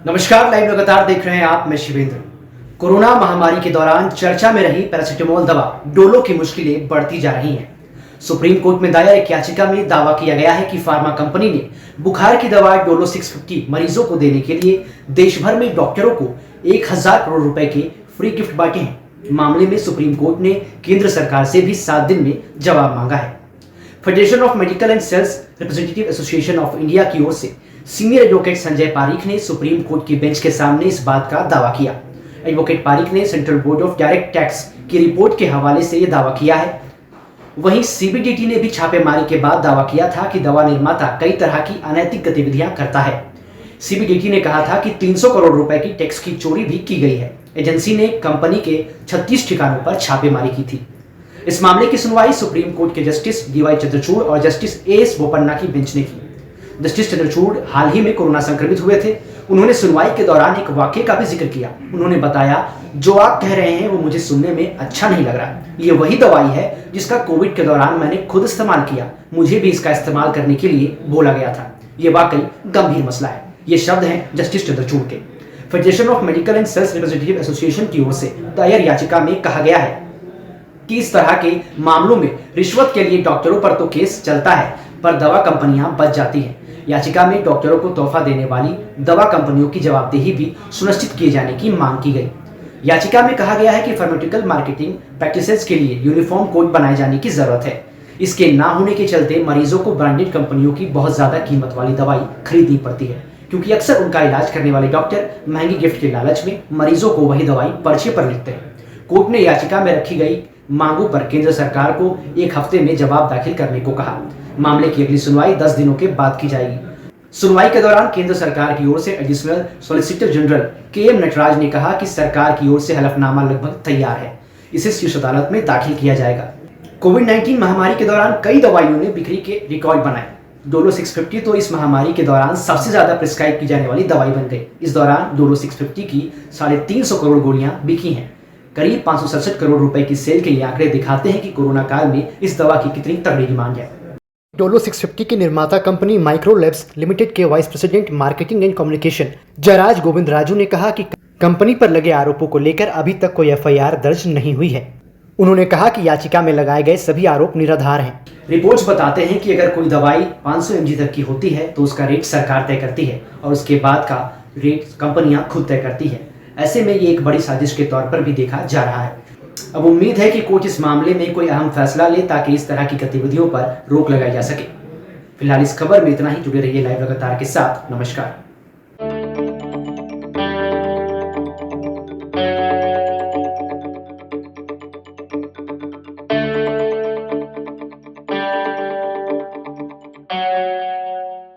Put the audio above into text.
नमस्कार, लाइव लगातार देख रहे हैं आप। मैं शिवेंद्र। कोरोना महामारी के दौरान चर्चा में रही पैरासिटामोल दवा डोलो की मुश्किलें बढ़ती जा रही हैं। सुप्रीम कोर्ट में दायर एक याचिका में दावा किया गया है कि फार्मा कंपनी ने बुखार की दवा डोलो 650 मरीजों को देने के लिए देश भर में डॉक्टरों को 1000 करोड़ रुपए के फ्री गिफ्ट बांटे हैं। मामले में सुप्रीम कोर्ट ने केंद्र सरकार से भी 7 दिन में जवाब मांगा है। Federation of medical and sales representative association of India की ओर से सीनियर एडवोकेट संजय पारीख ने सुप्रीम कोर्ट की बेंच के सामने इस बात का दावा किया। एडवोकेट पारीख ने central board of direct tax की रिपोर्ट के हवाले से यह दावा किया है। वहीं सीबीडीटी ने भी छापेमारी के बाद दावा किया था कि दवा निर्माता कई तरह की अनैतिक गतिविधियां करता है। सीबीडीटी ने कहा था कि 300 करोड़ रुपए की टैक्स की चोरी भी की गई है। एजेंसी ने कंपनी के 36 ठिकानों पर छापेमारी की थी। इस मामले की सुनवाई सुप्रीम कोर्ट के जस्टिस डीवाई चंद्रचूड़ और जस्टिस एएस बोपन्ना की बेंच ने की। जस्टिस चंद्रचूड़ हाल ही में कोरोना संक्रमित हुए थे। उन्होंने सुनवाई के दौरान एक वाक्य का भी जिक्र किया। उन्होंने बताया, जो आप कह रहे हैं वो मुझे सुनने में अच्छा नहीं लग रहा। ये वही दवाई है जिसका कोविड के दौरान मैंने खुद इस्तेमाल किया। मुझे भी इसका इस्तेमाल करने के लिए बोला गया था। ये वाकई गंभीर मसला है। ये शब्द हैं जस्टिस चंद्रचूड़ के। Federation of medical and sales representative association की ओर से दायर याचिका में कहा गया है कि इस तरह के मामलों में रिश्वत के लिए डॉक्टरों पर तो केस चलता है, पर दवा कंपनियां बच जाती हैं। याचिका में डॉक्टरों को तोहफा देने वाली दवा कंपनियों की जवाबदेही भी सुनिश्चित किए जाने की मांग की गई। याचिका में कहा गया है कि फार्मास्यूटिकल मार्केटिंग प्रैक्टिसेस के लिए यूनिफॉर्म कोड बनाए जाने की जरूरत है। इसके ना होने के चलते मरीजों को ब्रांडेड कंपनियों की बहुत ज्यादा कीमत वाली दवाई खरीदनी पड़ती है, क्योंकि अक्सर उनका इलाज करने वाले डॉक्टर महंगी गिफ्ट के लालच में मरीजों को वही दवाई पर्चे पर लिखते हैं। कोर्ट ने याचिका में रखी गई मांगों पर केंद्र सरकार को 1 हफ्ते में जवाब दाखिल करने को कहा। मामले की अगली सुनवाई 10 दिनों के बाद की जाएगी। सुनवाई के दौरान केंद्र सरकार की ओर से additional solicitor general K M. Nataraj ने कहा कि सरकार की ओर से हलफनामा लगभग तैयार है। इसे शीर्ष अदालत में दाखिल किया जाएगा। कोविड-19 महामारी के दौरान कई दवाइयों ने बिक्री के रिकॉर्ड बनाए। डोलो 650 तो इस महामारी के दौरान सबसे ज्यादा प्रिस्क्राइब की जाने वाली दवाई बन गई। इस दौरान डोलो 650 की 350 करोड़ गोलियां बिकी हैं। करीब 567 करोड़ रुपए की सेल के ये आंकड़े दिखाते हैं कि कोरोना काल में इस दवा की कितनी तगड़ी डिमांड है। डोलो 650 की निर्माता कंपनी माइक्रोलैब्स लिमिटेड के vice president marketing and communication Jayaraj Govind Raju ने कहा कि कंपनी पर लगे आरोपों को लेकर अभी तक कोई एफआईआर दर्ज नहीं हुई है। उन्होंने कहा कि याचिका में लगाए गए सभी आरोप निराधार हैं। रिपोर्ट्स बताते हैं कि अगर कोई दवाई 500 mg तक की होती है तो उसका रेट सरकार तय करती है और उसके बाद का रेट कंपनियां खुद तय करती है। ऐसे में ये एक बड़ी साजिश के तौर पर भी देखा जा रहा है। अब उम्मीद है कि कोर्ट इस मामले में कोई अहम फैसला ले ताकि इस तरह की गतिविधियों पर रोक लगाई जा सके। फिलहाल इस खबर में इतना ही। जुड़े रहिए लाइव लगातार के साथ। नमस्कार।